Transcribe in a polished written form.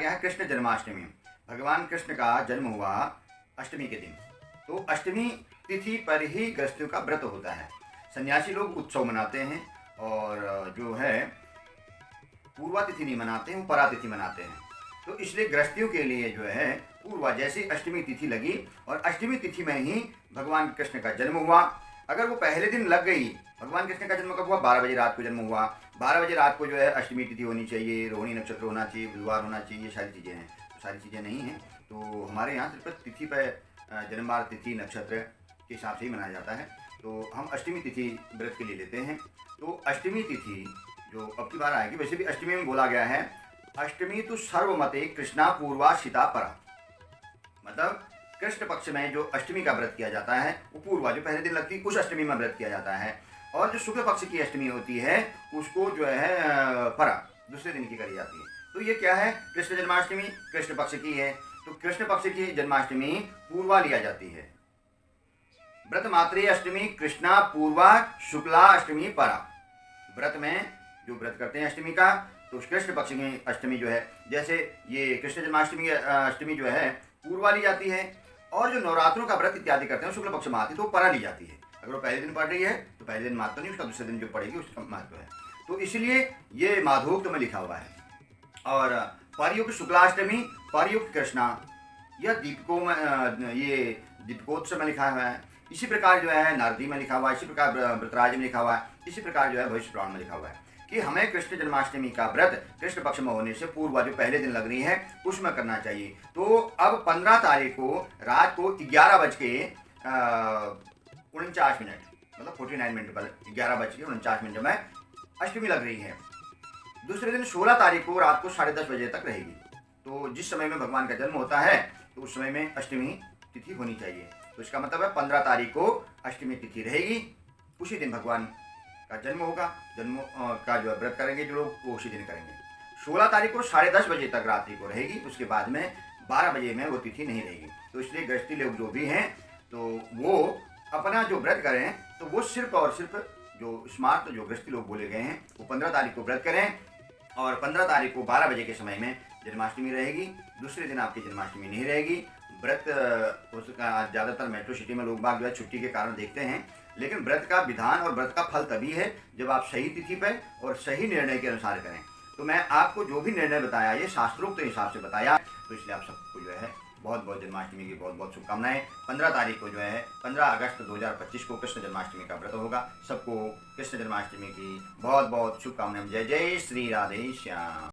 गया है कृष्ण जन्माष्टमी। भगवान कृष्ण का जन्म हुआ अष्टमी के दिन। तो अष्टमी तिथि पर ही गृहस्थियों का व्रत होता है। सन्यासी लोग उत्सव मनाते हैं और जो है पूर्वा तिथि नहीं मनाते हैं, वो परा तिथि मनाते हैं। तो इसलिए गृहस्थियों के लिए जो है पूर्वा जैसी अष्टमी तिथि लगी और अष्टमी तिथि में ही भगवान कृष्ण का जन्म हुआ। अगर वो पहले दिन लग गई, भगवान कृष्ण का जन्म कब हुआ? 12 बजे रात को जन्म हुआ। 12 बजे रात को जो है अष्टमी तिथि होनी चाहिए, रोहिणी नक्षत्र होना चाहिए, बुधवार होना चाहिए, ये सारी चीज़ें हैं। तो सारी चीज़ें नहीं हैं, तो हमारे यहाँ सिर्फ तिथि पर जन्मवार तिथि नक्षत्र के हिसाब से ही मनाया जाता है। तो हम अष्टमी तिथि व्रत के लिए लेते हैं। तो अष्टमी तिथि जो अब की बार आएगी, वैसे भी अष्टमी में बोला गया है अष्टमी तो सर्वमते कृष्णा पूर्वा शिता परा, मतलब कृष्ण पक्ष में जो अष्टमी का व्रत किया जाता है वो पूर्वा जो पहले दिन लगती है उस अष्टमी में व्रत किया जाता है, और जो शुक्ल पक्ष की अष्टमी होती है उसको जो है परा दूसरे दिन की करी जाती है। तो ये क्या है? कृष्ण जन्माष्टमी कृष्ण पक्ष की है, तो कृष्ण पक्ष की जन्माष्टमी पूर्वा लिया जाती है। व्रत मात्रे अष्टमी कृष्णा पूर्वा शुक्ला अष्टमी परा। व्रत में जो व्रत करते हैं अष्टमी का, तो कृष्ण पक्ष की अष्टमी जो है, जैसे ये कृष्ण जन्माष्टमी की अष्टमी जो है पूर्वा ली जाती है, और जो नवरात्रों का व्रत इत्यादि करते हैं शुक्ल पक्ष में आती है तो वो परा ली जाती है। अगर वो पहले दिन पढ़ रही है तो पहले दिन महत्व नहीं, उसका दूसरे दिन जो पढ़ेगी उसका महत्व है। तो इसलिए ये माधोक्त में लिखा हुआ है। और परयुक्त शुक्लाष्टमी परयुक्त कृष्णा, यह दीपकों में ये दीपकोत्सव में लिखा हुआ है। इसी प्रकार जो है नारदी में लिखा हुआ है, इसी प्रकार व्रतराज में लिखा हुआ है, इसी प्रकार जो है भविष्य पुराण में लिखा हुआ है कि हमें कृष्ण जन्माष्टमी का व्रत कृष्ण पक्ष में होने से पूर्व जो पहले दिन लग रही है उसमें करना चाहिए। तो अब 15 तारीख को रात को 11:49 मतलब 49 मिनट पर 11:49 में अष्टमी लग रही है। दूसरे दिन 16 तारीख को रात को 10:30 बजे तक रहेगी। तो जिस समय में भगवान का जन्म होता है तो उस समय में अष्टमी तिथि होनी चाहिए। तो इसका मतलब है 15 तारीख को अष्टमी तिथि रहेगी, उसी दिन भगवान का जन्म होगा। जन्म का जो व्रत करेंगे जो लोग वो उसी दिन करेंगे। 16 तारीख को 10:30 बजे तक रात्रि को रहेगी, उसके बाद में 12 बजे में वो तिथि नहीं रहेगी। तो इसलिए गृहस्थी लोग जो भी हैं तो वो अपना जो व्रत करें तो वो सिर्फ और सिर्फ जो स्मार्ट जो गृहस्थी लोग बोले गए हैं वो 15 तारीख को व्रत करें, और 15 तारीख को 12 बजे के समय में जन्माष्टमी रहेगी। दूसरे दिन आपकी जन्माष्टमी नहीं रहेगी। व्रत उसका ज़्यादातर मेट्रो सिटी में लोग बाग जो है छुट्टी के कारण देखते हैं, लेकिन व्रत का विधान और व्रत का फल तभी है जब आप सही तिथि पर और सही निर्णय के अनुसार करें। तो मैं आपको जो भी निर्णय बताया ये शास्त्रोक्त हिसाब से बताया, तो इसलिए आप सबको जो है बहुत बहुत जन्माष्टमी की बहुत बहुत शुभकामनाएं। 15 तारीख को जो है 15 अगस्त 2025 को कृष्ण जन्माष्टमी का व्रत होगा। सबको कृष्ण जन्माष्टमी की बहुत बहुत शुभकामनाएं। जय जय श्री राधे श्याम।